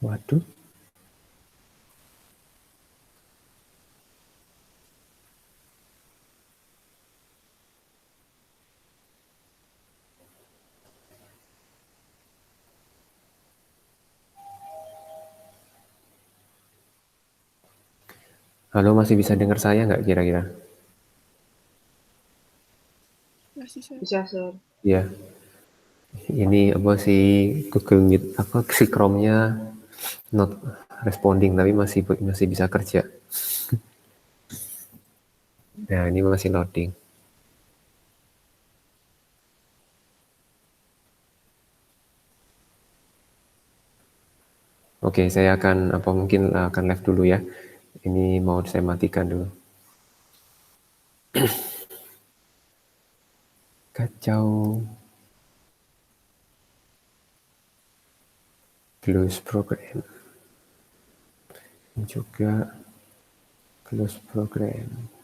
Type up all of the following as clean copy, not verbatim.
Waduh. Halo, masih bisa dengar saya nggak kira-kira? Masih, Sir. Bisa, Sir. Ya, ini apa sih Google Meet apa si Chrome-nya not responding tapi masih bisa kerja. Nah, ini masih loading. Oke, saya mungkin akan live dulu ya. Ini mau saya matikan dulu. Kacau. Close program. Ini juga close program.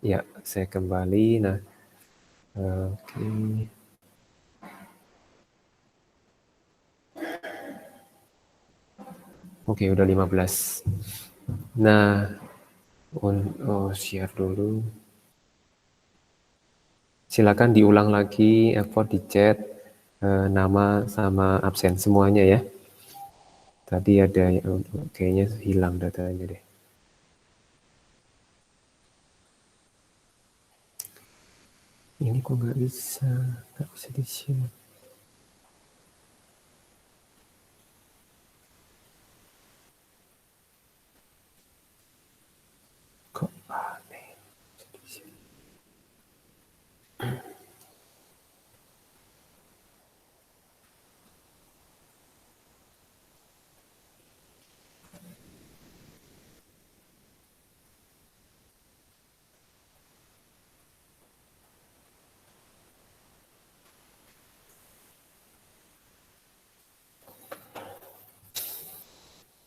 Ya, saya kembali. Nah, oke. Oke, udah 15. Nah, share dulu. Silakan diulang lagi, effort di chat, nama sama absen semuanya ya. Tadi ada kayaknya hilang datanya deh. Ini kok nggak bisa di-share. Kok aneh.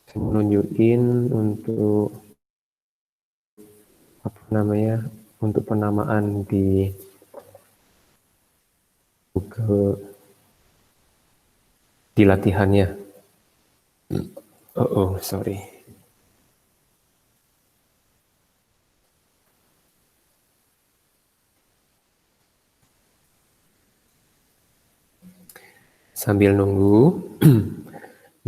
Saya mau nunjukin untuk untuk penamaan di Google di latihannya. Sorry. Sambil nunggu.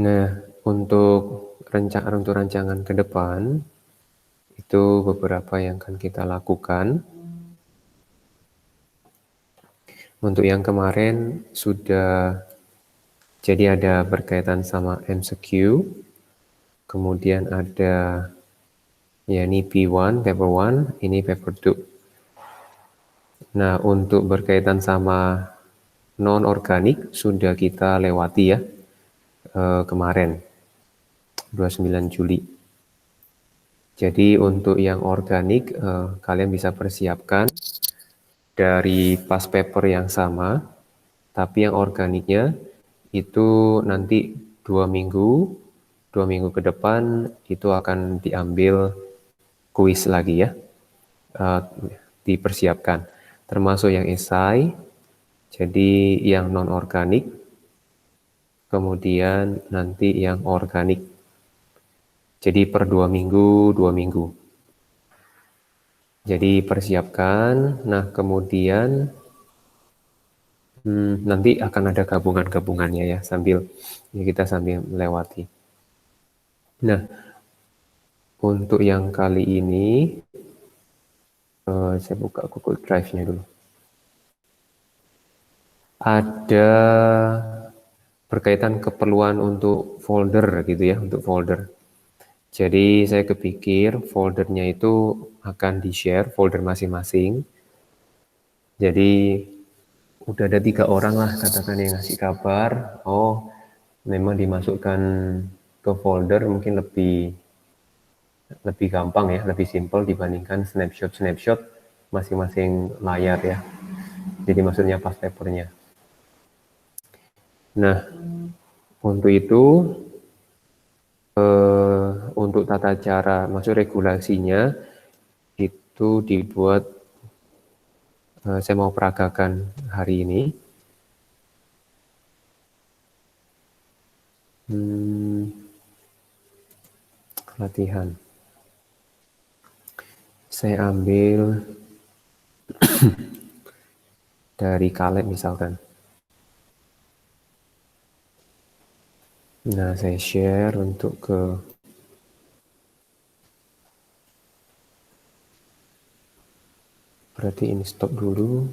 Nah, untuk rancangan ke depan itu beberapa yang akan kita lakukan. Untuk yang kemarin sudah jadi ada berkaitan sama MCQ, kemudian ada ya ini P1, paper 1, ini paper 2. Nah, untuk berkaitan sama non-organik sudah kita lewati ya kemarin, 29 Juli. Jadi untuk yang organik kalian bisa persiapkan dari pas paper yang sama, tapi yang organiknya itu nanti 2 minggu ke depan itu akan diambil kuis lagi ya, dipersiapkan. Termasuk yang esai, jadi yang non-organik, kemudian nanti yang organik. Jadi per 2 minggu. Jadi persiapkan, nah kemudian nanti akan ada gabungannya ya kita sambil melewati. Nah, untuk yang kali ini saya buka Google Drive-nya dulu. Ada berkaitan keperluan untuk folder gitu ya, untuk folder. Jadi saya kepikir foldernya itu akan di-share folder masing-masing. Jadi udah ada 3 orang lah katakan yang ngasih kabar. Oh, memang dimasukkan ke folder mungkin lebih gampang ya, lebih simpel dibandingkan snapshot masing-masing layar ya. Jadi maksudnya pas papernya. Nah, untuk itu untuk tata cara, maksud regulasinya itu dibuat, saya mau peragakan hari ini. Latihan. Saya ambil dari Caleb misalkan. Nah, saya share untuk ke berarti ini stop dulu.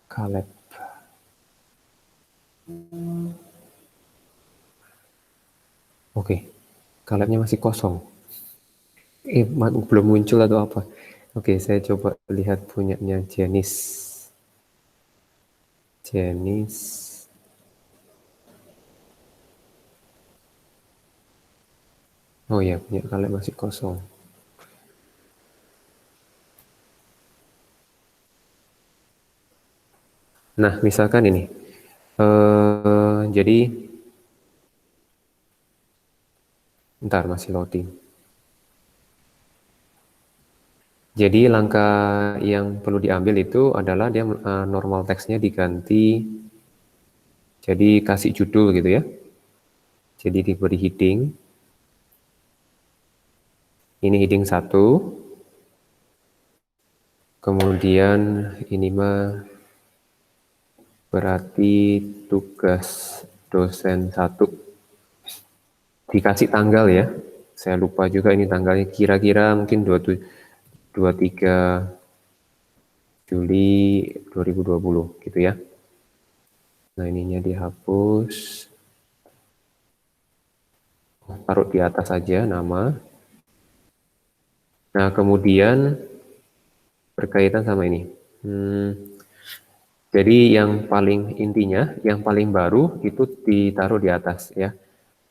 Caleb. Oke, Calebnya masih kosong. Belum muncul atau apa? Oke, saya coba lihat punyanya Janice. Oh ya, punya Caleb masih kosong. Nah, misalkan ini. Jadi, ntar masih loading. Jadi langkah yang perlu diambil itu adalah dia normal teksnya diganti, jadi kasih judul gitu ya. Jadi diberi heading. Ini heading 1. Kemudian ini mah berarti tugas dosen 1. Dikasih tanggal ya. Saya lupa juga ini tanggalnya, kira-kira mungkin 23 Juli 2020 gitu ya. Nah, ininya dihapus. Taruh di atas saja nama. Nah, kemudian berkaitan sama ini. Jadi yang paling intinya, yang paling baru itu ditaruh di atas ya.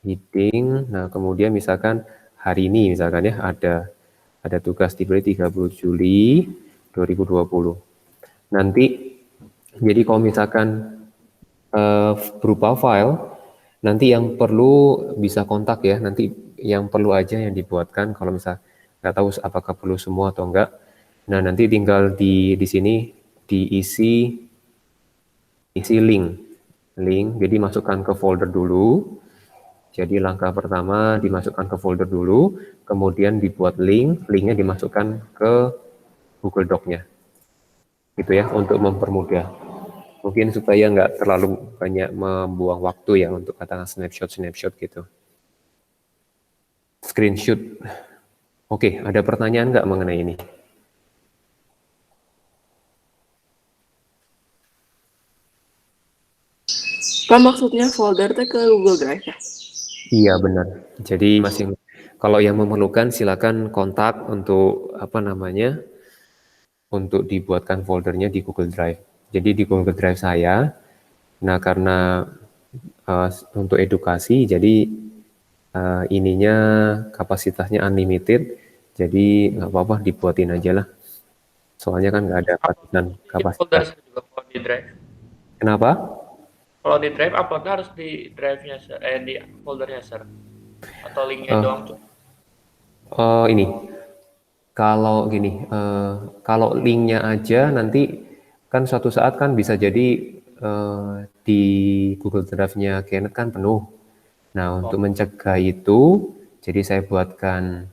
Heading. Nah, kemudian misalkan hari ini misalkan ya ada tugas diberi 30 Juli 2020. Nanti jadi kalau misalkan berupa file, nanti yang perlu bisa kontak ya, nanti yang perlu aja yang dibuatkan, kalau misal nggak tahu apakah perlu semua atau enggak. Nah, nanti tinggal di sini diisi link, jadi masukkan ke folder dulu. Jadi langkah pertama dimasukkan ke folder dulu, kemudian dibuat linknya dimasukkan ke Google Doc-nya. Gitu ya, untuk mempermudah. Mungkin supaya nggak terlalu banyak membuang waktu ya untuk katakan snapshot gitu. Screenshot. Oke, ada pertanyaan nggak mengenai ini? Pak, maksudnya folder teh ke Google Drive ya? Iya benar. Jadi kalau yang memerlukan silakan kontak untuk untuk dibuatkan foldernya di Google Drive. Jadi di Google Drive saya. Nah, karena untuk edukasi, jadi ininya kapasitasnya unlimited, jadi nggak apa-apa dibuatin aja lah. Soalnya kan nggak ada batasan kapasitas. Juga kalau di drive. Kenapa? Kalau di drive uploadnya harus di drive-nya di foldernya sir. Atau linknya doang tuh. Ini kalau gini, kalau linknya aja nanti kan suatu saat kan bisa jadi di Google Drive-nya Kenneth kan penuh. Nah, untuk mencegah itu, jadi saya buatkan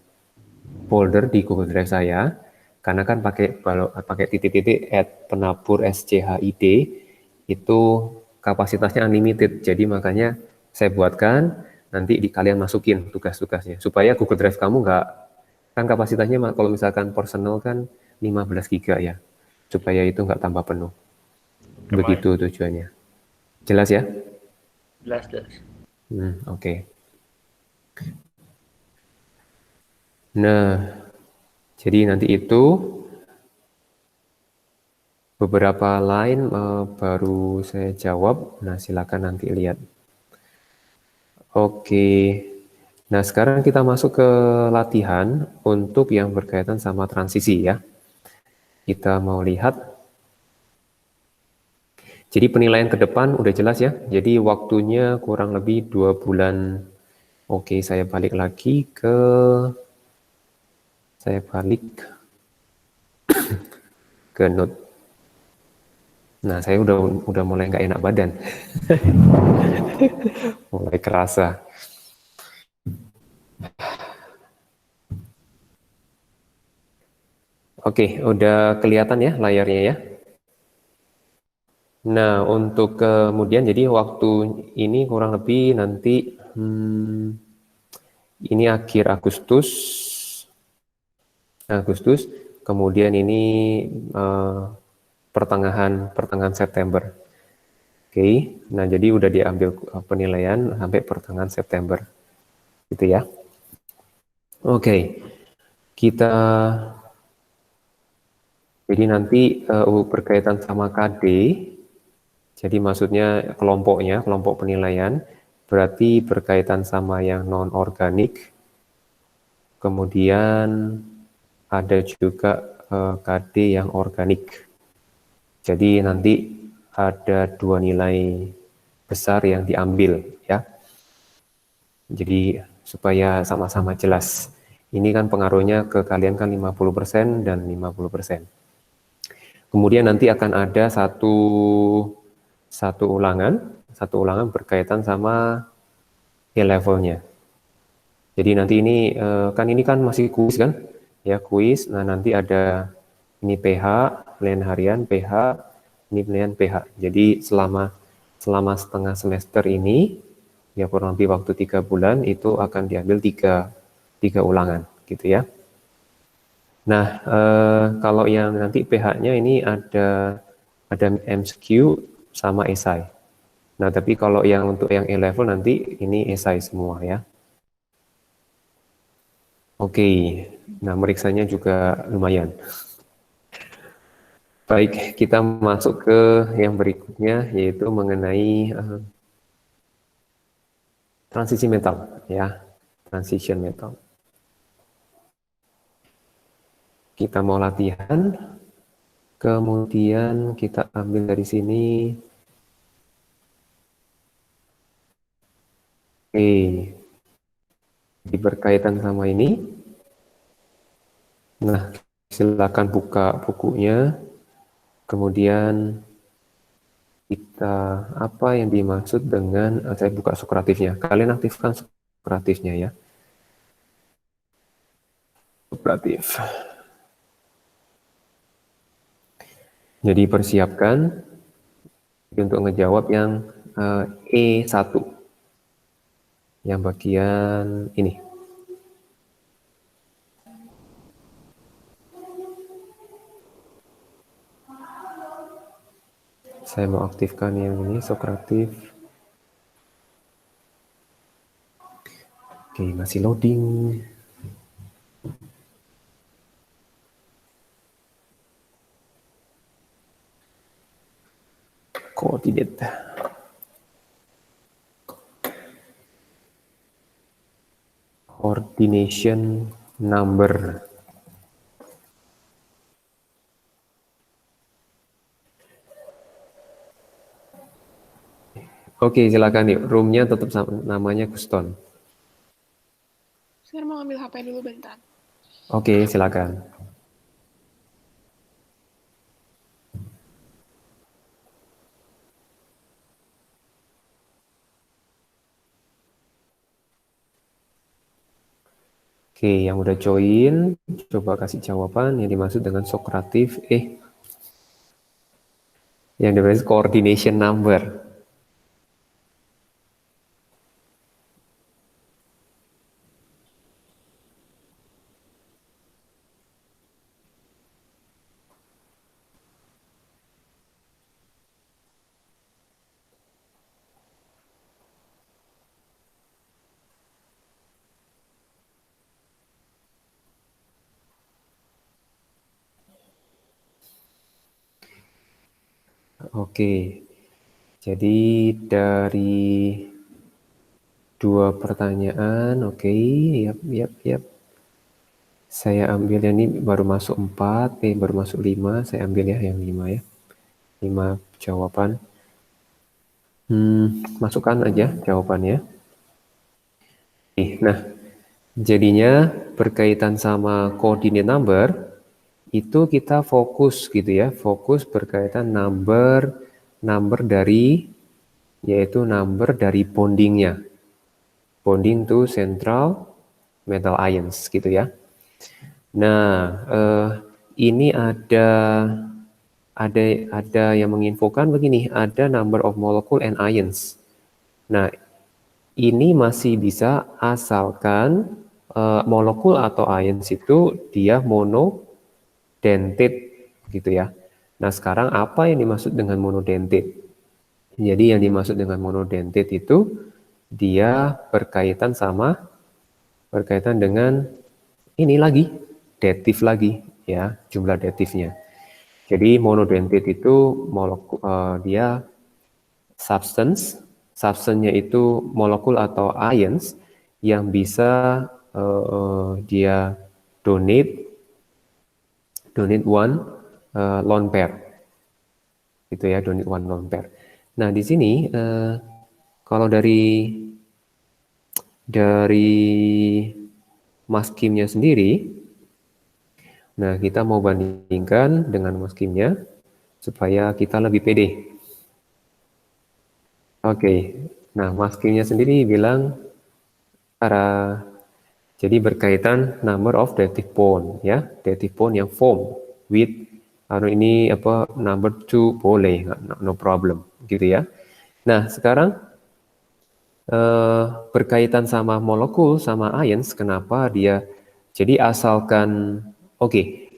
folder di Google Drive saya, karena kan pakai titik-titik @penabur schid itu kapasitasnya unlimited. Jadi makanya saya buatkan nanti kalian masukin tugas-tugasnya supaya Google Drive kamu Kan kapasitasnya kalau misalkan personal kan 15 giga ya, supaya itu nggak tambah penuh. Begitu tujuannya. Jelas ya? Jelas. Oke. Nah, jadi nanti itu beberapa line baru saya jawab. Nah, silakan nanti lihat. Oke. Nah, sekarang kita masuk ke latihan untuk yang berkaitan sama transisi ya. Kita mau lihat. Jadi penilaian ke depan udah jelas ya. Jadi waktunya kurang lebih 2 bulan. Oke, saya balik ke note. Nah, saya udah mulai nggak enak badan. Mulai kerasa. Oke, udah kelihatan ya layarnya ya. Nah, untuk kemudian jadi waktu ini kurang lebih nanti ini akhir Agustus, kemudian ini pertengahan September. Oke, nah jadi udah diambil penilaian sampai pertengahan September, gitu ya. Oke, kita jadi nanti berkaitan sama KD, jadi maksudnya kelompok penilaian, berarti berkaitan sama yang non-organik, kemudian ada juga KD yang organik. Jadi nanti ada 2 nilai besar yang diambil ya. Jadi supaya sama-sama jelas. Ini kan pengaruhnya ke kalian kan 50% dan 50%. Kemudian nanti akan ada satu ulangan berkaitan sama A-levelnya. Jadi nanti ini kan masih kuis kan? Ya, kuis. Nah, nanti ada ini PH, penilaian harian, PH, ini penilaian PH. Jadi selama setengah semester ini, ya kurang lebih waktu 3 bulan, itu akan diambil tiga ulangan, gitu ya. Nah, kalau yang nanti PH-nya ini ada MCQ sama esai. Nah, tapi kalau yang untuk yang A-level nanti ini esai semua ya. Oke, nah meriksanya juga lumayan. Baik, kita masuk ke yang berikutnya, yaitu mengenai transisi metal, ya, transition metal. Kita mau latihan, kemudian kita ambil dari sini. Oke, berkaitan sama ini. Nah, silakan buka bukunya. Kemudian kita apa yang dimaksud dengan saya buka Sokratifnya. Kalian aktifkan Sokratifnya ya. Sokratif. Jadi persiapkan untuk ngejawab yang E1. Yang bagian ini. Saya mau aktifkan yang ini, Sokratif. Oke, masih loading. Coordinate. Coordination number. Oke, silakan yuk. Roomnya tetap namanya Guston. Saya mau ambil HP dulu bentar. Oke, silakan. Oke, yang udah join, coba kasih jawaban yang dimaksud dengan Sokratif. Yang dimaksud coordination number. Oke. Jadi dari 2 pertanyaan, oke, yap. Saya ambil yang ini baru masuk 4, baru masuk 5, saya ambil ya yang 5 ya. 5 jawaban. Masukkan aja jawabannya. Nah, jadinya berkaitan sama coordinate number, itu kita fokus gitu ya, fokus berkaitan number dari, yaitu number dari bondingnya. Bonding to central metal ions gitu ya. Nah, ini ada yang menginfokan begini, ada number of molecule and ions. Nah, ini masih bisa asalkan molekul atau ions itu dia monodentate gitu ya. Nah, sekarang apa yang dimaksud dengan monodentate? Jadi yang dimaksud dengan monodentate itu dia berkaitan dengan ini lagi, datif lagi ya, jumlah datifnya. Jadi monodentate itu dia substance-nya itu molekul atau ions yang bisa dia donate one lone pair. Gitu ya, donate one lone pair. Nah, di sini kalau dari maskimnya sendiri, nah kita mau bandingkan dengan maskimnya supaya kita lebih pede. Oke, nah maskimnya sendiri bilang jadi berkaitan number of dative bond ya, dative bond yang form with ini number 2 boleh, no problem gitu ya. Nah, sekarang berkaitan sama molekul sama ions, kenapa dia jadi asalkan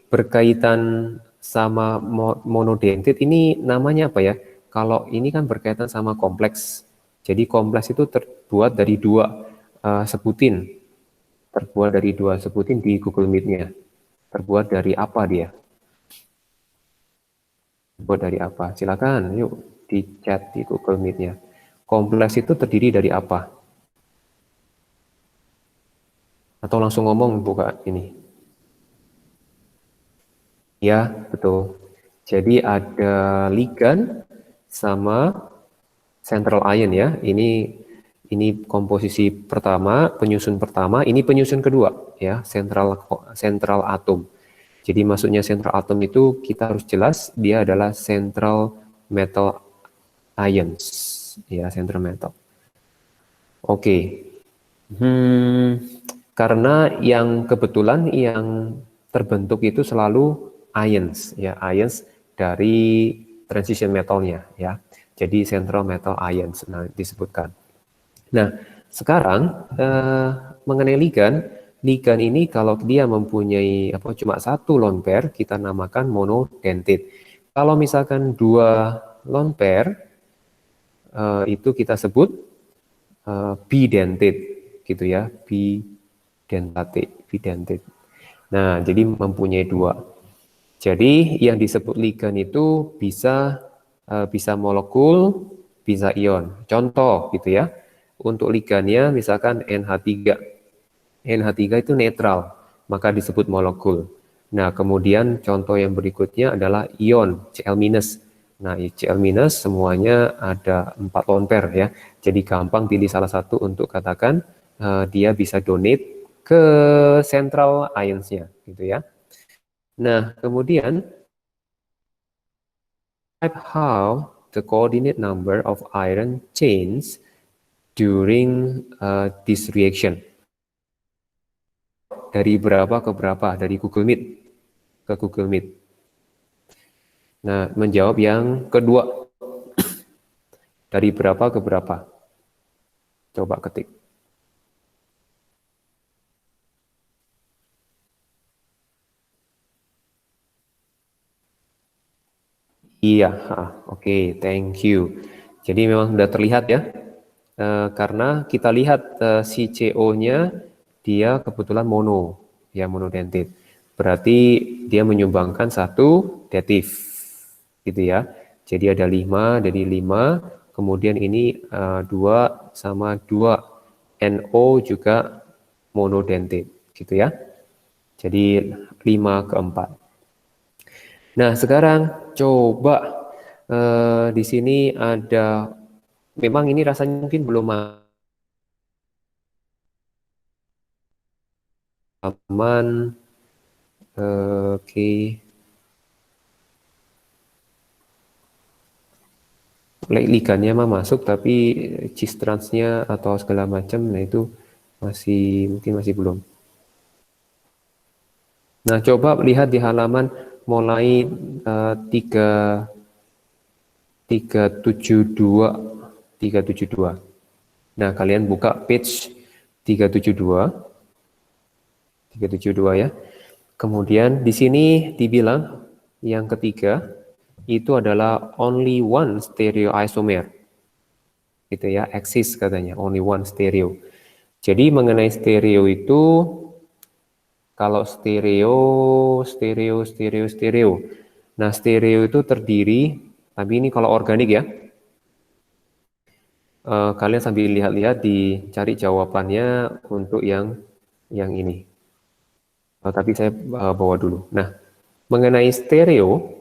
berkaitan sama monodentate ini namanya apa ya? Kalau ini kan berkaitan sama kompleks. Jadi kompleks itu terbuat dari 2 sebutin. Terbuat dari 2 sebutin di Google Meet-nya. Terbuat dari apa dia? Terbuat dari apa? Silakan, yuk di chat di Google Meet-nya. Kompleks itu terdiri dari apa? Atau langsung ngomong buka ini? Ya, betul. Jadi ada ligan sama central ion ya. Ini komposisi pertama, penyusun pertama, ini penyusun kedua ya, central atom. Jadi maksudnya central atom itu kita harus jelas dia adalah central metal ions ya, central metal. Oke. Karena yang kebetulan yang terbentuk itu selalu ions ya, ions dari transition metalnya ya. Jadi central metal ions disebutkan. Nah, sekarang mengenai ligan ini kalau dia mempunyai cuma 1 lone pair kita namakan monodentate. Kalau misalkan 2 lone pair itu kita sebut bidentate gitu ya, bidentate. Nah, jadi mempunyai 2. Jadi yang disebut ligan itu bisa molekul, bisa ion. Contoh gitu ya. Untuk ligannya misalkan NH3. NH3 itu netral, maka disebut molekul. Nah, kemudian contoh yang berikutnya adalah ion, Cl-. Nah, Cl- semuanya ada 4 lone pair ya. Jadi gampang pilih salah satu untuk katakan dia bisa donate ke central ions-nya gitu ya. Nah, kemudian how the coordinate number of iron change during this reaction. Dari berapa ke berapa? Dari Google Meet ke Google Meet. Nah, menjawab yang kedua. Dari berapa ke berapa? Coba ketik. Iya, oke, thank you. Jadi memang sudah terlihat ya, karena kita lihat si CO-nya dia kebetulan monodentate. Berarti dia menyumbangkan 1 datif, gitu ya. Jadi ada 5, jadi 5, kemudian ini 2 sama 2, NO juga monodentate, gitu ya. Jadi 5 ke 4. Nah, sekarang coba di sini ada, memang ini rasanya mungkin belum aman. Oke. Ligannya mah masuk, tapi cis transnya atau segala macam, nah itu mungkin masih belum. Nah, coba lihat di halaman mulai 372. Nah, kalian buka page 372 ya. Kemudian di sini dibilang yang ketiga itu adalah only one stereoisomer. Gitu ya, eksis katanya, only one stereo. Jadi mengenai stereo itu, kalau stereo. Nah, stereo itu terdiri, tapi ini kalau organik ya. Kalian sambil lihat-lihat dicari jawabannya untuk yang ini. Tapi saya bawa dulu. Nah, mengenai stereo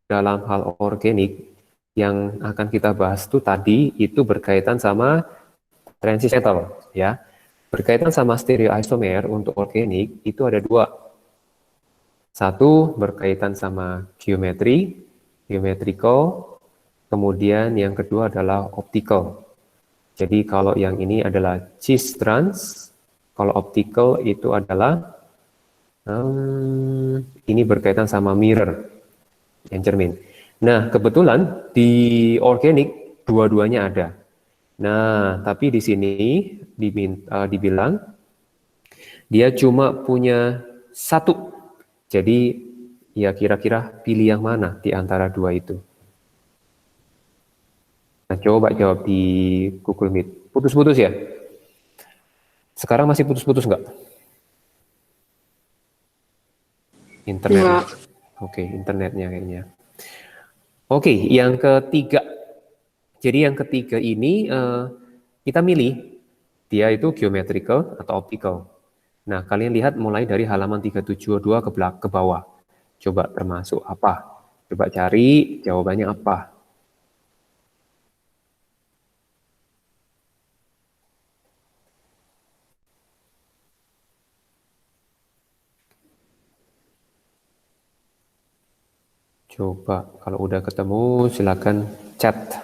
dalam hal organik yang akan kita bahas itu tadi itu berkaitan sama transistor ya. Berkaitan sama stereoisomer untuk organik itu ada 2. Satu berkaitan sama geometrical, kemudian yang kedua adalah optical. Jadi kalau yang ini adalah cis trans, kalau optical itu adalah ini berkaitan sama mirror yang cermin. Nah, kebetulan di organik dua-duanya ada. Nah, tapi di sini dibilang dia cuma punya 1. Jadi ya kira-kira pilih yang mana di antara 2 itu. Nah, coba jawab di Google Meet. Putus-putus ya? Sekarang masih putus-putus nggak? Internet. Enggak. Oke, internetnya kayaknya. Oke, yang ketiga. Jadi yang ketiga ini kita milih dia itu geometrical atau optical. Nah, kalian lihat mulai dari halaman 372 ke bawah. Coba termasuk apa? Coba cari jawabannya apa. Coba kalau udah ketemu silakan chat.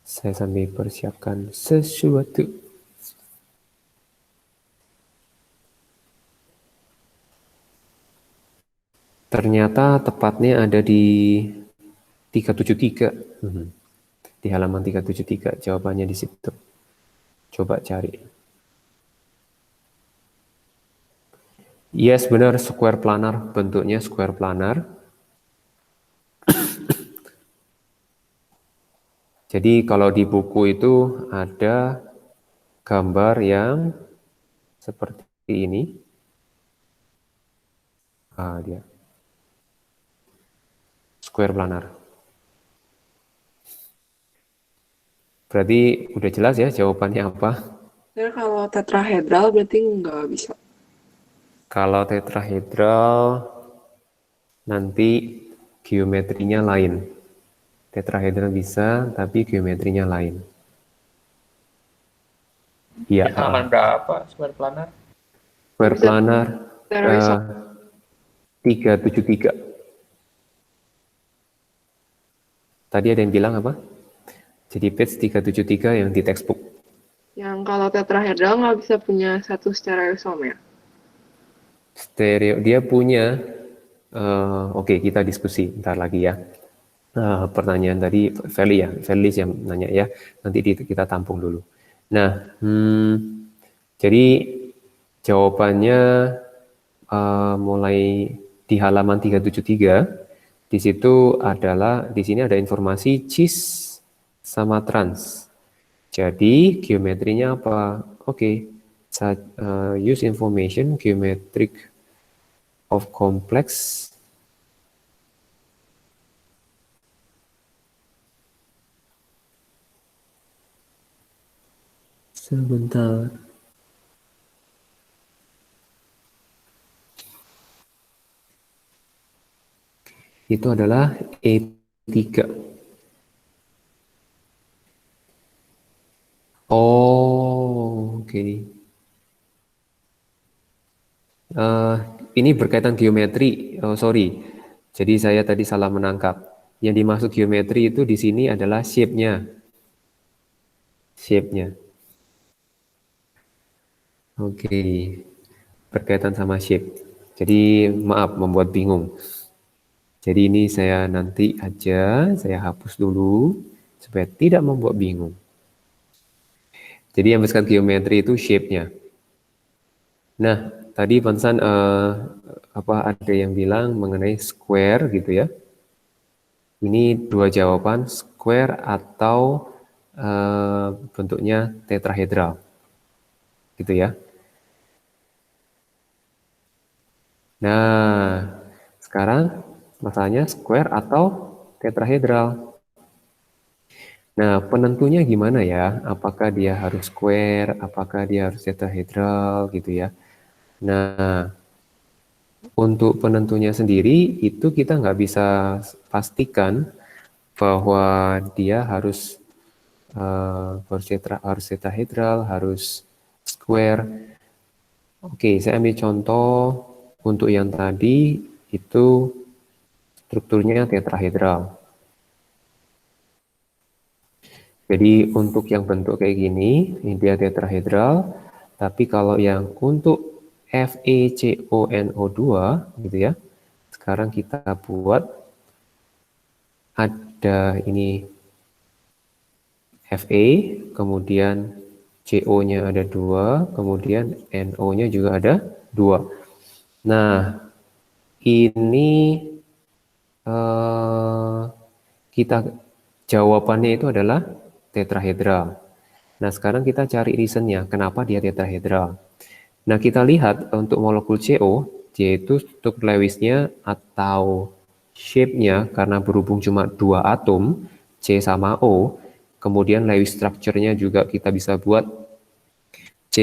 Saya sambil persiapkan sesuatu. Ternyata tepatnya ada di 373. Di halaman 373 jawabannya di situ. Coba cari. Yes, benar, square planar, bentuknya square planar. Jadi kalau di buku itu ada gambar yang seperti ini. Dia square planar. Berarti udah jelas ya jawabannya apa? Ya, kalau tetrahedral berarti nggak bisa. Kalau tetrahedral nanti geometrinya lain. Tetrahedral bisa, tapi geometrinya lain. Iya. Halaman berapa square planar? Square planar 373. Tadi ada yang bilang apa? Jadi page 373 yang di textbook. Yang kalau tetrahedral nggak bisa punya satu stereoisomer. Stereo dia punya. Oke, kita diskusi ntar lagi ya. Pertanyaan tadi Felis yang nanya ya. Nanti kita tampung dulu. Nah, jadi jawabannya mulai di halaman 373. Di situ di sini ada informasi cis sama trans. Jadi geometrinya apa? Oke, use information geometric of complex sebentar. Itu adalah E3. Oh, oke. Ini berkaitan geometri. Oh, sorry. Jadi saya tadi salah menangkap. Yang dimaksud geometri itu di sini adalah shape-nya. Shape-nya. Oke. Berkaitan sama shape. Jadi maaf membuat bingung. Jadi ini saya nanti aja, saya hapus dulu supaya tidak membuat bingung. Jadi yang berkaitan geometri itu shape-nya. Nah, tadi Vansan ada yang bilang mengenai square gitu ya. Ini dua jawaban, square atau bentuknya tetrahedral. Gitu ya. Nah, sekarang masalahnya square atau tetrahedral. Nah, penentunya gimana ya? Apakah dia harus square, apakah dia harus tetrahedral gitu ya. Nah, untuk penentunya sendiri itu kita nggak bisa pastikan bahwa dia harus harus tetrahedral, harus square. Oke, saya ambil contoh untuk yang tadi itu strukturnya tetrahedral. Jadi untuk yang bentuk kayak gini, ini dia tetrahedral. Tapi kalau yang untuk FeCONO2 gitu ya, sekarang kita buat ada ini Fe, kemudian CO-nya ada 2, kemudian NO-nya juga ada 2. Nah, ini kita jawabannya itu adalah tetrahedral. Nah, sekarang kita cari reasonnya, kenapa dia tetrahedral. Nah, kita lihat untuk molekul CO, yaitu struktur Lewis-nya atau shape-nya, karena berhubung cuma 2 atom, C sama O, kemudian Lewis structure-nya juga kita bisa buat C,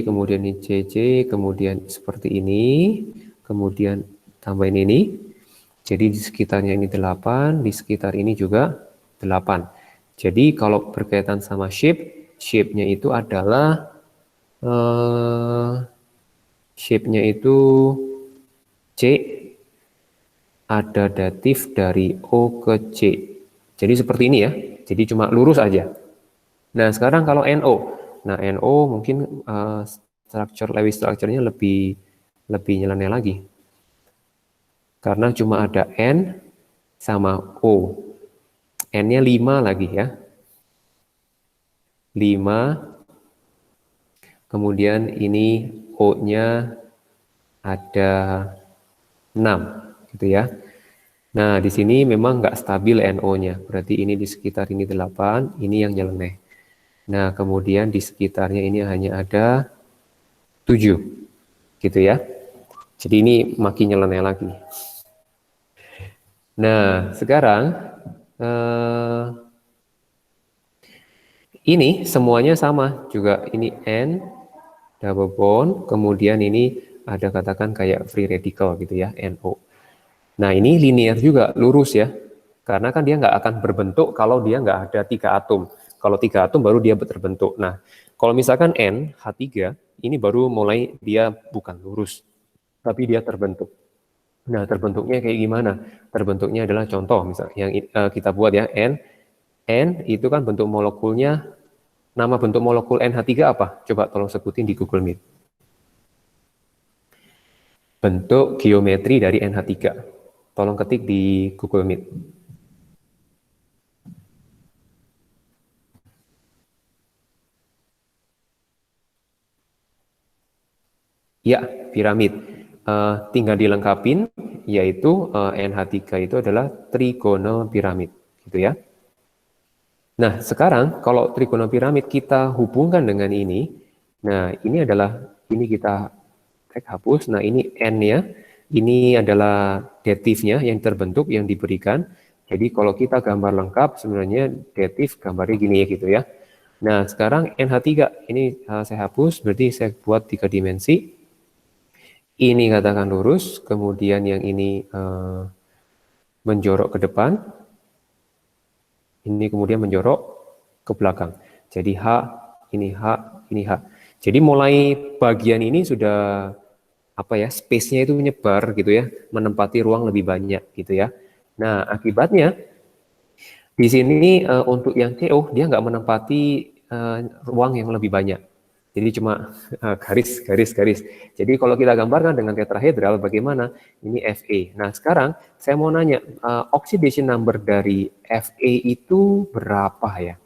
kemudian ini CC, kemudian seperti ini, kemudian tambahin ini. Jadi di sekitarnya ini 8, di sekitar ini juga 8. Jadi kalau berkaitan sama shape-nya itu adalah shape-nya itu C, ada datif dari O ke C. Jadi seperti ini ya. Jadi cuma lurus aja. Nah, sekarang kalau NO. Nah, NO mungkin Lewis structure-nya lebih nyeleneh lagi. Karena cuma ada N sama O. N-nya 5 lagi ya. 5. Kemudian ini O-nya ada 6 gitu ya. Nah, di sini memang nggak stabil NO-nya. Berarti ini di sekitar ini 8, ini yang nyeleneh. Nah, kemudian di sekitarnya ini hanya ada 7. Gitu ya. Jadi ini makin nyeleneh lagi. Nah, sekarang ini semuanya sama juga. Ini N double bond, kemudian ini ada katakan kayak free radical gitu ya, NO. Nah, ini linear juga, lurus ya. Karena kan dia nggak akan berbentuk kalau dia nggak ada 3 atom. Kalau 3 atom baru dia terbentuk. Nah, kalau misalkan N, H3, ini baru mulai dia bukan lurus, tapi dia terbentuk. Nah, terbentuknya kayak gimana? Terbentuknya adalah contoh, misalnya yang kita buat ya, N itu kan bentuk molekulnya, nama bentuk molekul NH3 apa? Coba tolong sebutin di Google Meet. Bentuk geometri dari NH3. Tolong ketik di Google Meet. Ya, piramid. Tinggal dilengkapin, yaitu NH3 itu adalah trigonal piramid, gitu ya. Nah, sekarang kalau trigono piramid kita hubungkan dengan ini, nah ini kita hapus, nah ini N-nya, ini adalah datifnya yang terbentuk, yang diberikan. Jadi kalau kita gambar lengkap, sebenarnya datif gambarnya gini ya gitu ya. Nah, sekarang NH3, ini saya hapus, berarti saya buat 3 dimensi. Ini katakan lurus, kemudian yang ini menjorok ke depan, ini kemudian menjorok ke belakang. Jadi H, ini H, ini H. Jadi mulai bagian ini sudah apa ya, space-nya itu menyebar gitu ya, menempati ruang lebih banyak gitu ya. Nah, akibatnya di sini untuk yang CO dia nggak menempati ruang yang lebih banyak. Jadi cuma garis, garis, garis. Jadi kalau kita gambarkan dengan tetrahedral, bagaimana? Ini Fe. Nah sekarang saya mau nanya, oxidation number dari Fe itu berapa ya?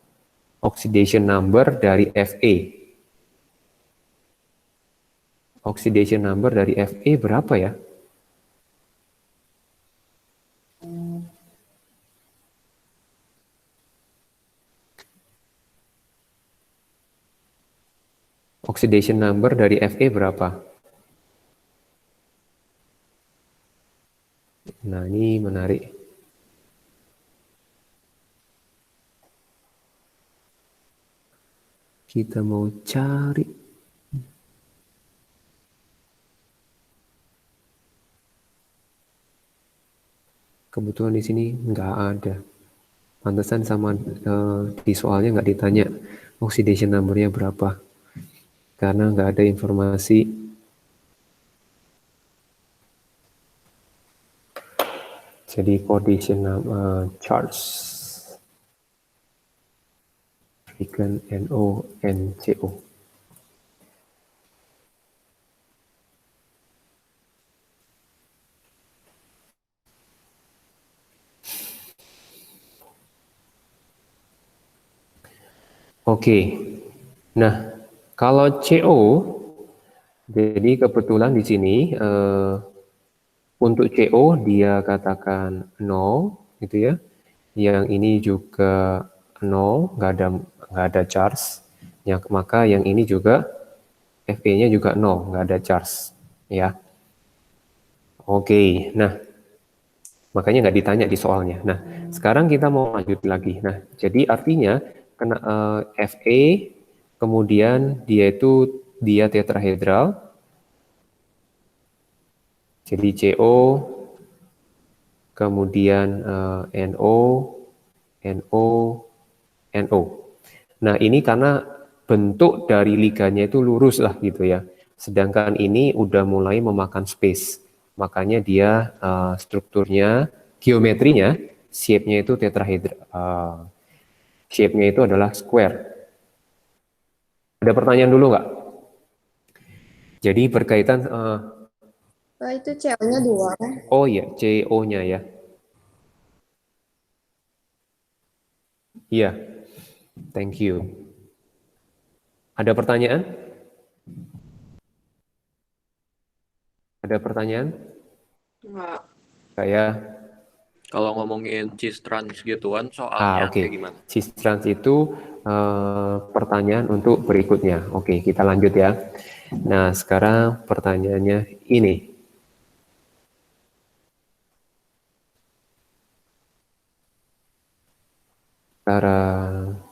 Oxidation number dari Fe. Oxidation number dari Fe berapa ya? Oxidation number dari Fe berapa? Nah ini menarik. Kita mau cari. Kebetulan di sini nggak ada. Pantesan sama di soalnya nggak ditanya oxidation number-nya berapa. Karena nggak ada informasi. Jadi condition charge. Ikan NONCO. Oke. Nah, kalau CO, jadi kebetulan di sini untuk CO dia katakan 0, gitu ya. Yang ini juga 0, nggak ada charge. Maka yang ini juga Fe-nya juga 0, nggak ada charge, ya. Oke, nah makanya nggak ditanya di soalnya. Nah, sekarang kita mau lanjut lagi. Nah, jadi artinya kena Fe, kemudian dia tetrahedral. Jadi CO, kemudian NO, NO, NO. Nah, ini karena bentuk dari liganya itu lurus lah gitu ya. Sedangkan ini udah mulai memakan space. Makanya dia strukturnya, geometrinya, shape-nya itu tetrahedral. Shape-nya itu adalah square. Ada pertanyaan dulu nggak? Jadi berkaitan, Oh, itu CO-nya 2. oh iya, CO-nya ya. Iya, thank you. Ada pertanyaan? Ada pertanyaan? Enggak. Saya Kalau ngomongin Cistrans gituan soalnya oke. kayak gimana? Cistrans itu pertanyaan untuk berikutnya. Oke, kita lanjut ya. Nah, sekarang pertanyaannya ini. Sekarang,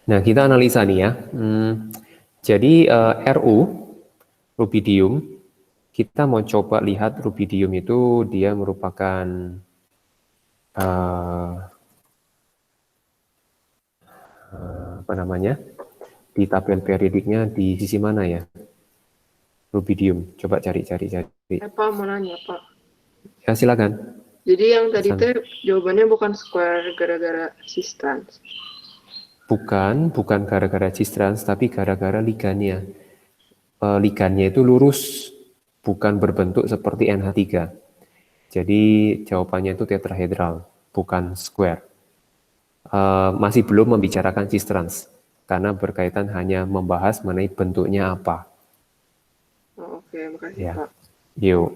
nah kita analisa nih ya. Jadi rubidium, kita mau coba lihat rubidium itu dia merupakan apa namanya, di tabel periodiknya di sisi mana ya? Rubidium, coba cari. Pak mau nanya, Pak. Ya silakan. Jadi yang tadi Hasan. teh jawabannya bukan square gara-gara Cistrans. Bukan gara-gara cistrans, tapi gara-gara ligannya. Ligannya itu lurus, bukan berbentuk seperti NH3. Jadi jawabannya itu tetrahedral, bukan square. Masih belum membicarakan cistrans, karena berkaitan hanya membahas mengenai bentuknya apa. Oh, oke, makasih Ya, Pak. yuk.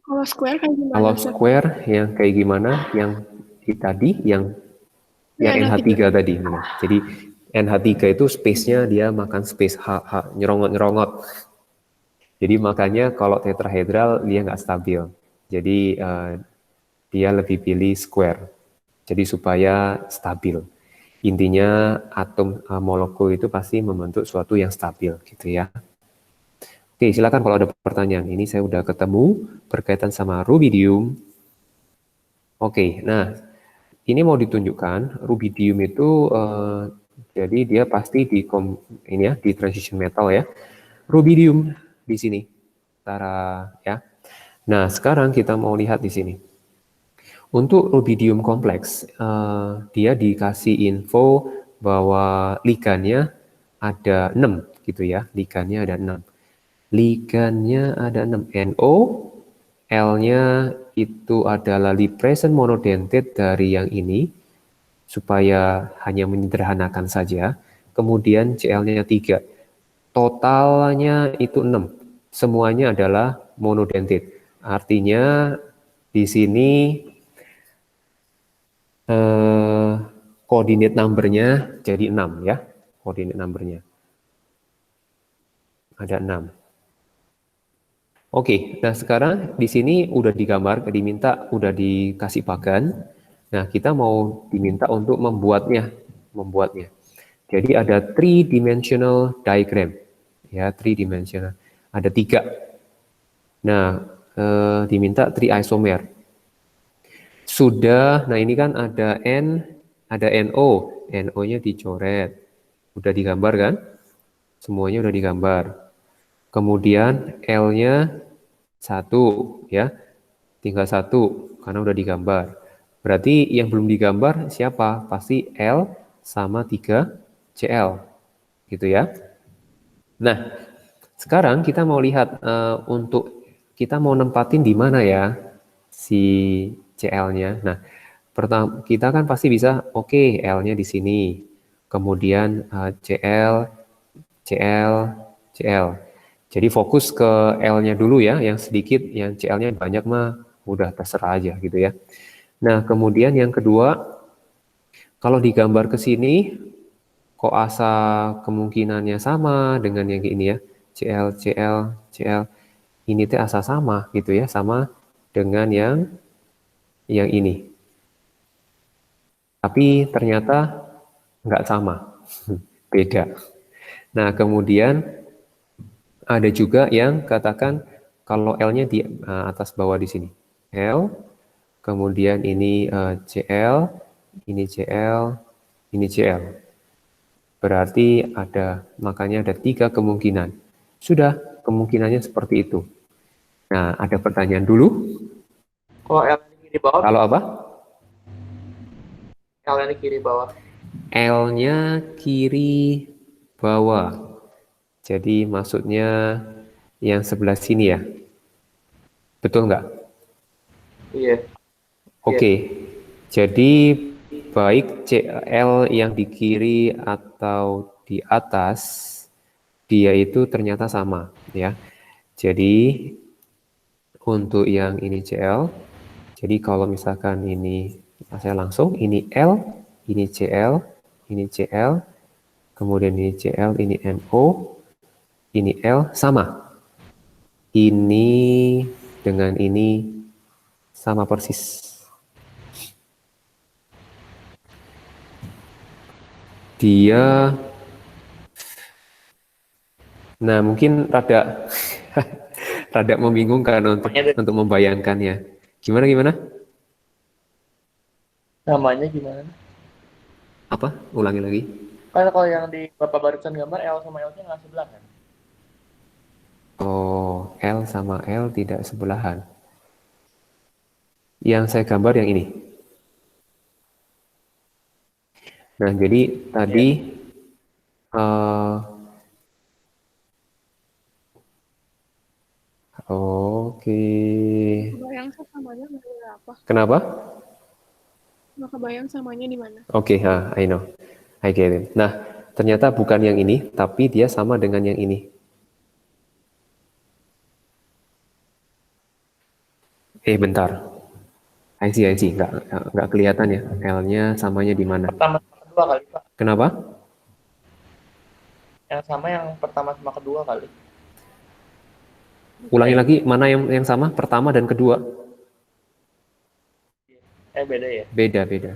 Kalau square kayak gimana, Kalau Sir? square yang kayak gimana? Yang tadi, yang NH3 tadi. Nah, jadi NH3 itu space-nya dia makan space nyerongot-nyerongot. Jadi makanya kalau tetrahedral dia nggak stabil. Jadi dia lebih pilih square. Jadi supaya stabil. Intinya atom molekul itu pasti membentuk suatu yang stabil gitu ya. Oke, silakan kalau ada pertanyaan. Ini saya udah ketemu berkaitan sama rubidium. Oke, nah ini mau ditunjukkan rubidium itu jadi dia pasti ini ya di transition metal ya. Rubidium di sini. Tara ya. Nah, sekarang kita mau lihat di sini. Untuk rubidium kompleks, dia dikasih info bahwa ligannya ada 6 gitu ya. Ligannya ada 6. Ligannya ada 6 NO, L-nya itu adalah present monodentate dari yang ini supaya hanya menyederhanakan saja. Kemudian Cl-nya 3. Totalnya itu 6. Semuanya adalah monodentate. Artinya di sini coordinate number-nya jadi 6 ya. Coordinate number-nya. Ada 6. Oke, nah sekarang di sini udah digambar, udah dikasih pagan. Nah, kita mau diminta untuk membuatnya. Jadi ada 3-dimensional diagram. Ya, 3-dimensional. Ada 3. Nah, diminta 3 isomer. Sudah, nah ini kan ada N, ada NO. NO-nya dicoret. Udah digambar kan? Semuanya udah digambar. Kemudian L-nya 1 ya. Tinggal 1 karena udah digambar. Berarti yang belum digambar siapa? Pasti L sama 3 Cl. Gitu ya. Nah, sekarang kita mau lihat untuk kita mau nempatin di mana ya si Cl-nya. Nah, pertama kita kan pasti bisa oke, L-nya di sini. Kemudian Cl, Cl, Cl. Jadi fokus ke L-nya dulu ya, yang sedikit, yang Cl-nya banyak mah udah terserah aja gitu ya. Nah, kemudian yang kedua, kalau digambar ke sini, kok asa kemungkinannya sama dengan yang ini ya, Cl, Cl, Cl. Ini teh asa sama gitu ya, sama dengan yang ini. Tapi ternyata nggak sama, beda. Nah, kemudian ada juga yang katakan kalau L-nya di atas bawah di sini. L, kemudian ini Cl, ini Cl, ini Cl. Berarti makanya ada 3 kemungkinan. Sudah, kemungkinannya seperti itu. Nah, ada pertanyaan dulu. Kalau L di kiri bawah, Kalau apa? L di kiri bawah. L-nya kiri bawah. Jadi maksudnya yang sebelah sini ya? Betul nggak? Iya. Oke, jadi baik CL yang di kiri atau di atas, dia itu ternyata sama ya. Jadi untuk yang ini CL, jadi kalau misalkan ini saya langsung ini L, ini CL, ini CL, kemudian ini CL, ini NO, ini L sama. Ini dengan ini sama persis. Dia, nah mungkin rada rada membingungkan untuk membayangkannya. Gimana? Namanya gimana? Apa? Ulangi lagi. Kan kalau yang di Bapak barusan gambar L sama L-nya nggak sebelah kan? Oh, L sama L tidak sebelahan. Yang saya gambar yang ini. Nah, jadi tadi oke. Kebayang samanya apa? Kenapa? Nggak kebayang samanya di mana? Oke, I know. I get it. Nah, ternyata bukan yang ini, tapi dia sama dengan yang ini. Bentar. I see. Nggak kelihatan ya. L-nya samanya di mana? Pertama sama kedua kali, Pak. Kenapa? Yang sama yang pertama sama kedua kali. Ulangi lagi, mana yang sama? Pertama dan kedua? Beda ya? Beda.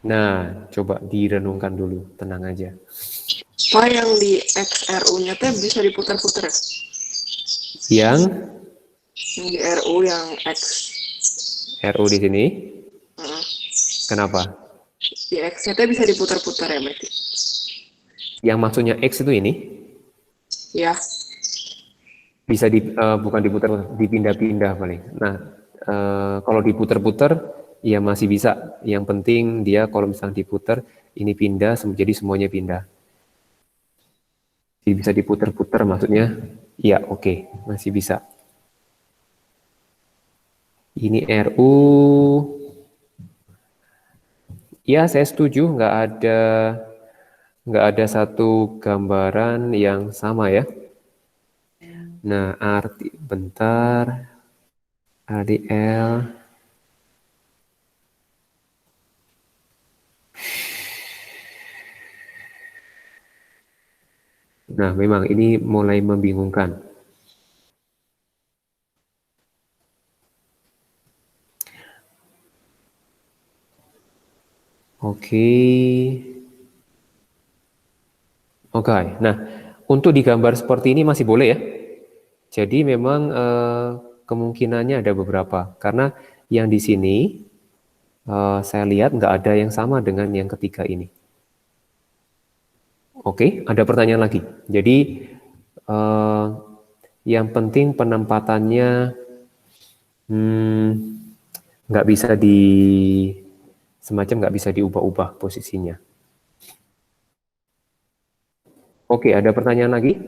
Nah, coba direnungkan dulu. Tenang aja. Pak, yang di XRU-nya teh bisa diputar-putar ya? Yang Yang di RU yang X. RU di sini, Heeh. kenapa? Di X-nya teh bisa diputar-putar ya berarti? Yang maksudnya X itu ini Ya. bisa bukan diputar, dipindah-pindah paling. Nah, kalau diputar-putar, ya masih bisa. Yang penting dia kalau misalnya diputar, ini pindah, jadi semuanya pindah. Jadi bisa diputar-putar maksudnya, ya oke, masih bisa. Ini RU, ya saya setuju, nggak ada satu gambaran yang sama ya. Nah, arti bentar, ADL. Nah, memang ini mulai membingungkan. Oke. Nah, untuk digambar seperti ini masih boleh ya. Jadi memang kemungkinannya ada beberapa. Karena yang di sini saya lihat nggak ada yang sama dengan yang ketiga ini. Oke, ada pertanyaan lagi. Jadi yang penting penempatannya nggak bisa semacam nggak bisa diubah-ubah posisinya. Oke, ada pertanyaan lagi?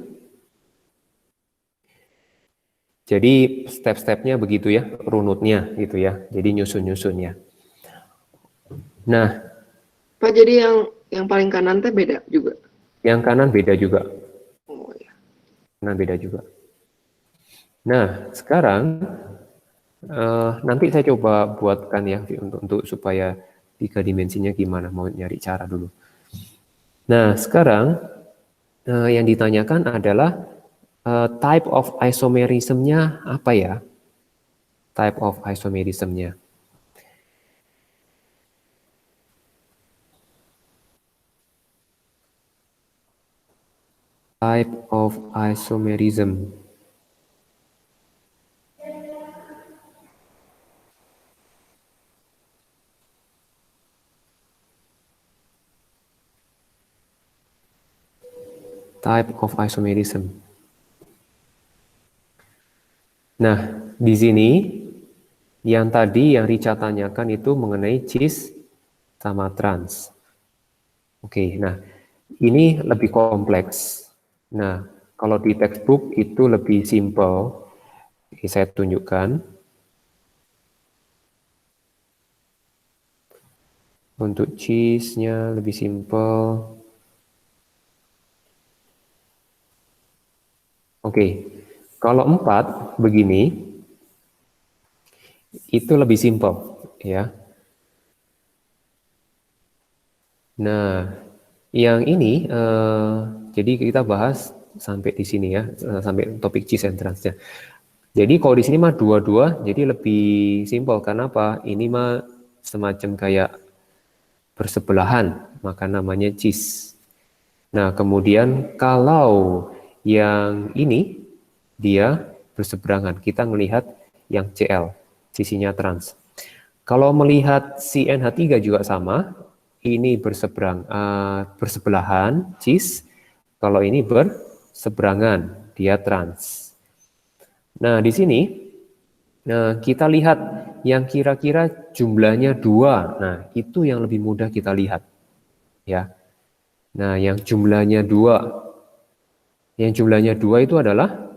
Jadi step-stepnya begitu ya, runutnya gitu ya. Jadi nyusun-nyusunnya. Nah, Pak, jadi yang paling kanan teh beda juga? yang kanan beda juga. Oh ya. Kanan beda juga. Nah, sekarang nanti saya coba buatkan ya untuk supaya 3 dimensinya gimana, mau nyari cara dulu. Nah, sekarang yang ditanyakan adalah type of isomerism-nya apa ya? Type of isomerism-nya. Type of isomerism. Type of isomerism. Nah, di sini yang tadi yang Richard tanyakan itu mengenai cis sama trans. Oke, nah ini lebih kompleks. Nah, kalau di textbook itu lebih simple. Oke, saya tunjukkan. Untuk cis-nya lebih simple. Oke, kalau 4 begini, itu lebih simple, ya. Nah, yang ini, jadi kita bahas sampai di sini ya, sampai topik cis and transnya. Jadi kalau di sini mah dua-dua, jadi lebih simple. Karena apa? Ini mah semacam kayak bersebelahan, maka namanya cis. Nah, kemudian kalau yang ini dia berseberangan, kita melihat yang Cl, sisinya trans. Kalau melihat si NH3 juga sama, ini bersebelahan, cis. Kalau ini berseberangan, dia trans. Nah, di sini kita lihat yang kira-kira jumlahnya 2. Nah, itu yang lebih mudah kita lihat. Ya. Nah, yang jumlahnya 2. Yang jumlahnya 2 itu adalah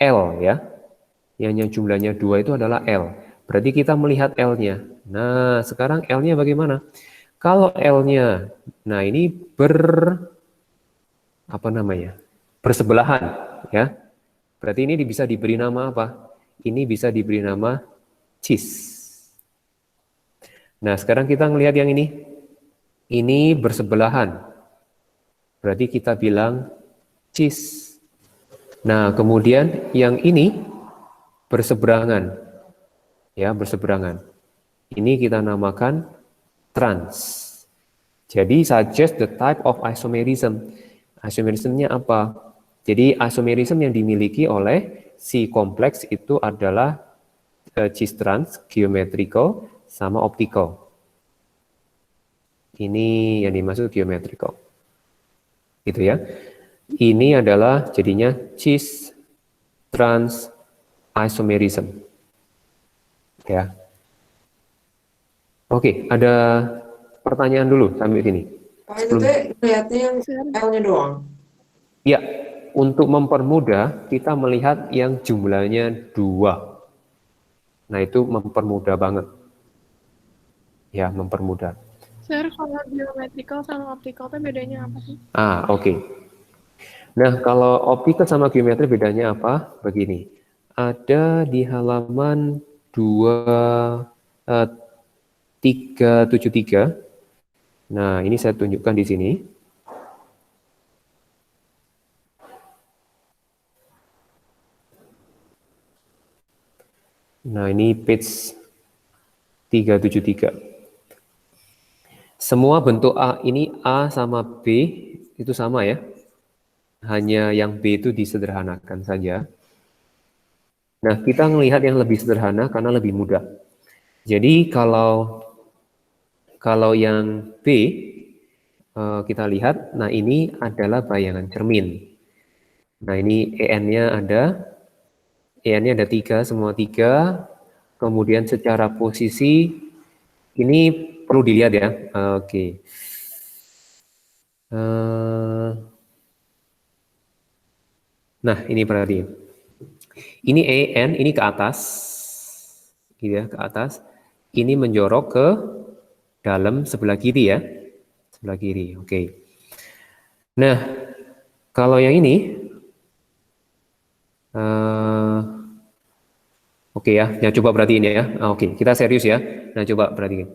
L ya. Yang jumlahnya 2 itu adalah L. Berarti kita melihat L-nya. Nah, sekarang L-nya bagaimana? Kalau L-nya, nah ini bersebelahan ya. Berarti ini bisa diberi nama apa? Ini bisa diberi nama cis. Nah, sekarang kita ngelihat yang ini. Ini bersebelahan. Berarti kita bilang cis. Nah, kemudian yang ini berseberangan. Ya, berseberangan. Ini kita namakan trans. Jadi, suggest the type of isomerism. Isomerismnya apa? Jadi, isomerism yang dimiliki oleh si kompleks itu adalah cis trans, geometrical, sama optical. Ini yang dimaksud geometrical. Gitu ya. Ini adalah jadinya cis trans isomerism. Ya. Oke, ada pertanyaan dulu sampai sini. Pak, itu teh melihatnya yang L-nya doang. Ya, untuk mempermudah kita melihat yang jumlahnya 2. Nah, itu mempermudah banget. Ya, mempermudah. Sir, kalau geometrical sama optical itu bedanya apa sih? Oke. Nah, kalau optical sama geometri bedanya apa? Begini. Ada di halaman 373. Nah, ini saya tunjukkan di sini. Nah, ini page 373. Semua bentuk A ini A sama B itu sama ya. Hanya yang B itu disederhanakan saja. Nah, kita melihat yang lebih sederhana karena lebih mudah. Jadi kalau yang B kita lihat, nah ini adalah bayangan cermin. Nah, ini EN-nya ada 3, semua 3. Kemudian secara posisi ini perlu dilihat ya. Oke. Nah, ini berarti ini EN, ini ke atas, gitu ya, ke atas. Ini menjorok ke dalam sebelah kiri ya, sebelah kiri. Oke. Nah, kalau yang ini, oke ya, coba perhatiin ya. Oke, kita serius ya. Nah, coba perhatiin.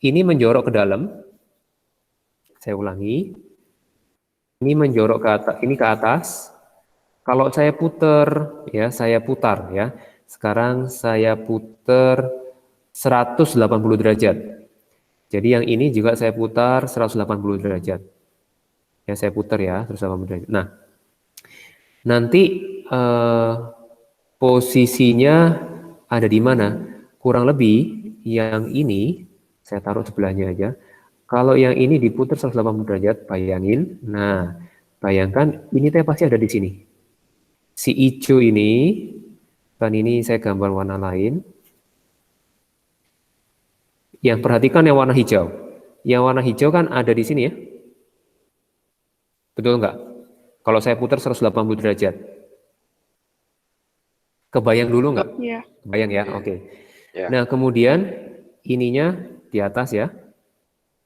Ini menjorok ke dalam. Saya ulangi. Ini menjorok ke atas, ini ke atas. Kalau saya putar ya. Sekarang saya putar 180 derajat. Jadi yang ini juga saya putar 180 derajat. Ya, saya putar ya 180 derajat. Nah, nanti posisinya ada di mana? Kurang lebih yang ini saya taruh sebelahnya aja. Kalau yang ini diputar 180 derajat, bayangin. Nah, bayangkan ini teh pasti ada di sini. Si hijau ini, kan ini saya gambar warna lain. Yang perhatikan yang warna hijau. Yang warna hijau kan ada di sini ya. Betul nggak? Kalau saya putar 180 derajat. Kebayang dulu nggak? Iya. Kebayang ya, oke. Ya. Nah, kemudian ininya di atas ya.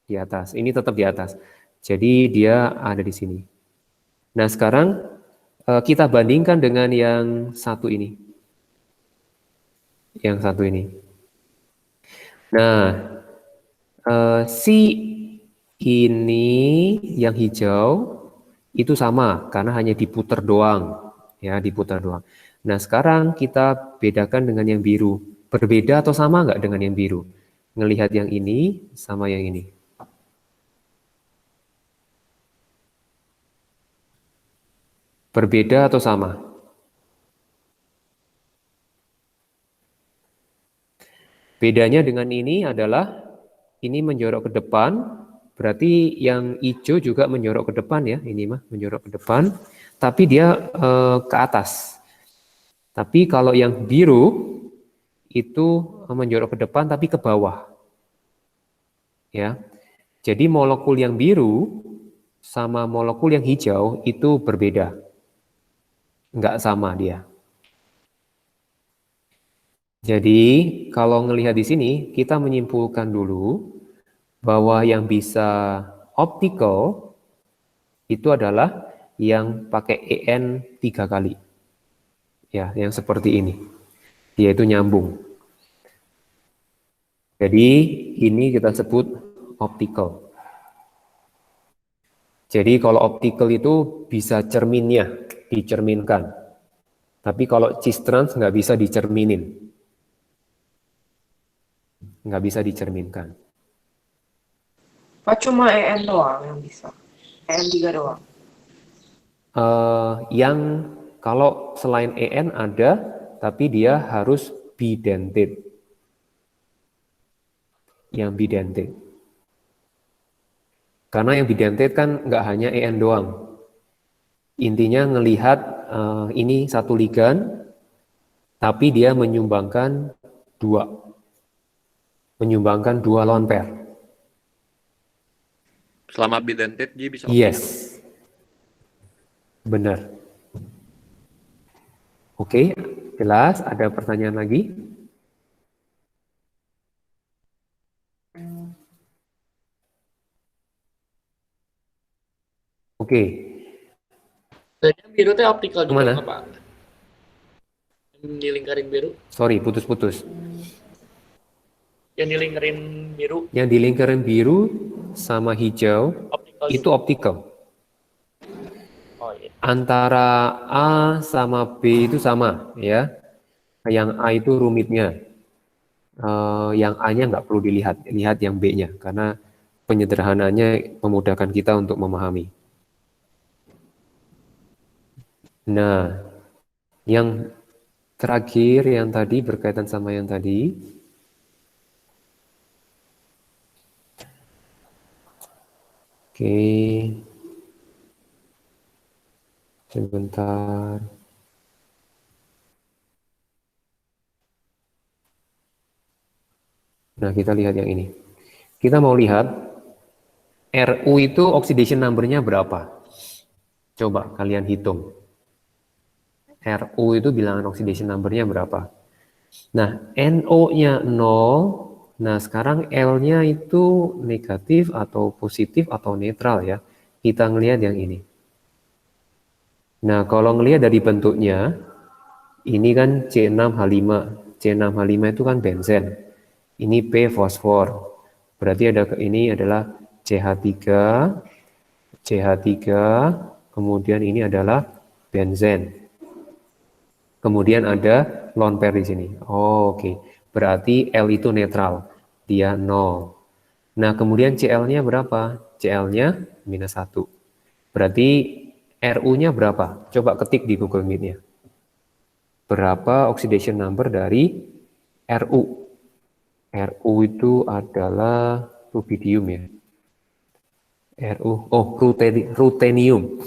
Di atas, ini tetap di atas. Jadi dia ada di sini. Nah, sekarang kita bandingkan dengan yang satu ini. Yang satu ini. Nah, si ini yang hijau itu sama karena hanya diputar doang, ya diputar doang. Nah, sekarang kita bedakan dengan yang biru. Berbeda atau sama nggak dengan yang biru? Ngelihat yang ini sama yang ini. Berbeda atau sama? Bedanya dengan ini adalah ini menjorok ke depan, berarti yang hijau juga menjorok ke depan ya, ini mah menjorok ke depan, tapi dia ke atas. Tapi kalau yang biru itu menjorok ke depan tapi ke bawah. Ya. Jadi molekul yang biru sama molekul yang hijau itu berbeda. Enggak sama dia. Jadi kalau ngelihat di sini kita menyimpulkan dulu bahwa yang bisa optical itu adalah yang pakai EN 3 kali. Ya, yang seperti ini. Dia itu nyambung. Jadi ini kita sebut optical. Jadi kalau optical itu bisa cerminnya, dicerminkan. Tapi kalau cis trans nggak bisa dicerminin. Nggak bisa dicerminkan. Apa cuma EN doang yang bisa? EN3 doang. Yang kalau selain EN ada, tapi dia harus bidentate. Yang bidentate. Karena yang bidentate kan nggak hanya EN doang. Intinya ngelihat ini satu ligan, tapi dia menyumbangkan dua lone pair. Selama bidentate dia bisa Yes, benar. Oke, jelas. Ada pertanyaan lagi? Oke, Yang biru teh optical juga Kemana? nggak, Pak? Yang dilingkarin biru. sorry, putus-putus. Yang dilingkarin biru Yang di lingkaran biru sama hijau optical. itu optical. Oh iya. Antara A sama B itu sama, ya. Yang A itu rumitnya. Yang A-nya nggak perlu dilihat, lihat yang B-nya, karena penyederhanaannya memudahkan kita untuk memahami. Nah, yang terakhir yang tadi berkaitan sama yang tadi. Oke. Sebentar. Nah, kita lihat yang ini. Kita mau lihat RU itu oxidation number-nya berapa? Coba kalian hitung. RU itu bilangan oxidation number-nya berapa? Nah, NO-nya 0. Nah, sekarang L-nya itu negatif atau positif atau netral ya. Kita ngelihat yang ini. Nah, kalau ngelihat dari bentuknya, ini kan C6H5. C6H5 itu kan benzen. Ini P fosfor. Berarti ini adalah CH3, CH3, kemudian ini adalah benzen. Kemudian ada lone pair di sini. Oh, oke. Berarti L itu netral. Dia 0. Nah, kemudian Cl-nya berapa? Cl-nya -1. Berarti RU-nya berapa? Coba ketik di Google Meet-nya. Berapa oxidation number dari RU? RU itu adalah rubidium ya. RU, oh ruthenium.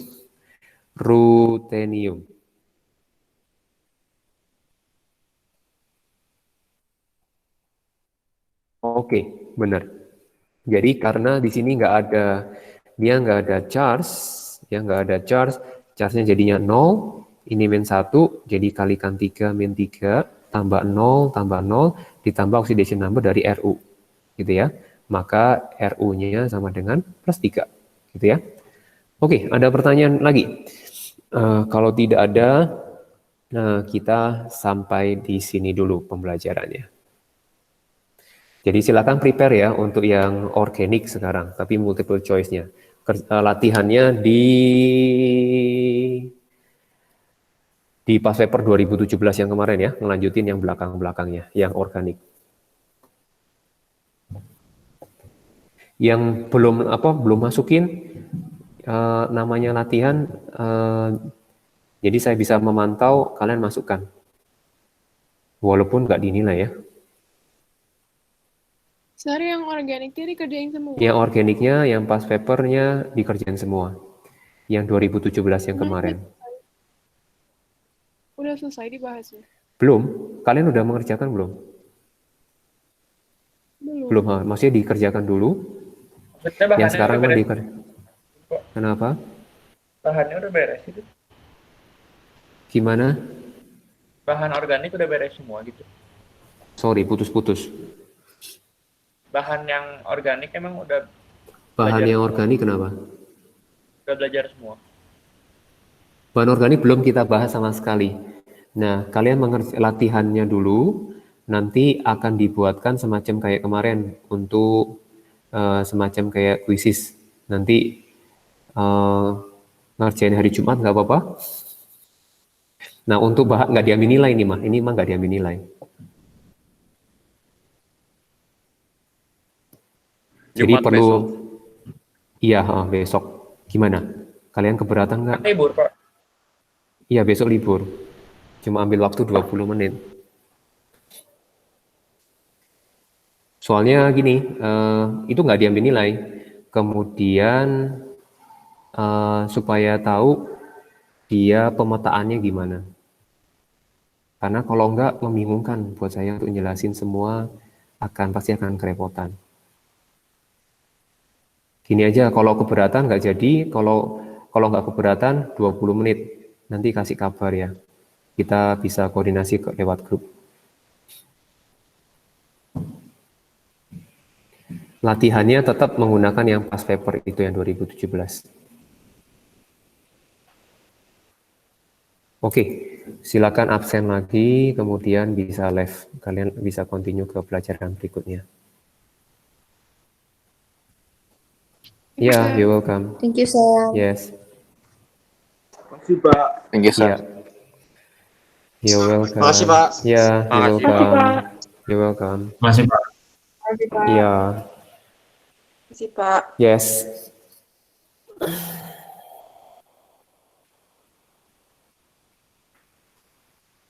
Ruthenium. Oke, benar. Jadi karena di sini dia nggak ada charge, ya nggak ada charge, charge-nya jadinya 0, ini -1, jadi kalikan 3 -3, tambah 0, ditambah oxidation number dari RU, gitu ya. Maka RU-nya sama dengan +3, gitu ya. Oke, ada pertanyaan lagi? Kalau tidak ada, kita sampai di sini dulu pembelajarannya. Jadi silakan prepare ya untuk yang organik sekarang, tapi multiple choice-nya. Latihannya di pas paper 2017 yang kemarin ya, ngelanjutin yang belakang-belakangnya, yang organik. Yang belum masukin namanya latihan, jadi saya bisa memantau kalian masukkan, walaupun nggak dinilai ya. Sorry, yang organik itu dikerjain semua. Yang organiknya, yang pas papernya dikerjain semua. Yang 2017 yang kemarin. Udah selesai dibahasnya? Belum? Kalian udah mengerjakan belum? Belum, maksudnya dikerjakan dulu. Yang sekarang mau dikerjakan. Kenapa? Bahannya udah beres itu. Gimana? Bahan organik udah beres semua gitu. Sorry, putus-putus. Bahan yang organik emang udah. Bahan yang organik kenapa? Udah belajar semua. Bahan organik belum kita bahas sama sekali. Nah, kalian mengerti latihannya dulu, nanti akan dibuatkan semacam kayak kemarin untuk semacam kayak kuisis. Nanti ngerjain hari Jumat nggak apa-apa. Nah, untuk nggak diambil nilai nih, mah. Ini mah nggak diambil nilai. Jadi Jumat perlu, besok. iya besok. Gimana? Kalian keberatan nggak? Libur, Pak. Iya, besok libur. Cuma ambil waktu 20 menit. Soalnya gini, itu nggak diambil nilai. Kemudian supaya tahu dia pemetaannya gimana. Karena kalau nggak membingungkan buat saya untuk jelasin semua, pasti akan kerepotan. Gini aja, kalau keberatan nggak jadi, kalau nggak keberatan 20 menit, nanti kasih kabar ya. Kita bisa koordinasi lewat grup. Latihannya tetap menggunakan yang past paper itu yang 2017. Oke, silakan absen lagi, kemudian bisa live. Kalian bisa continue ke pelajaran berikutnya. Ya, you're welcome. Thank you, Sir. Yes. Makasih, Pak. Thank you, Yeah. You're welcome. Makasih, Pak. Yeah, you're Makasih, welcome. Pak. You're welcome. Makasih, Pak. Makasih, Pak. Yeah. Makasih, Pak. Yes.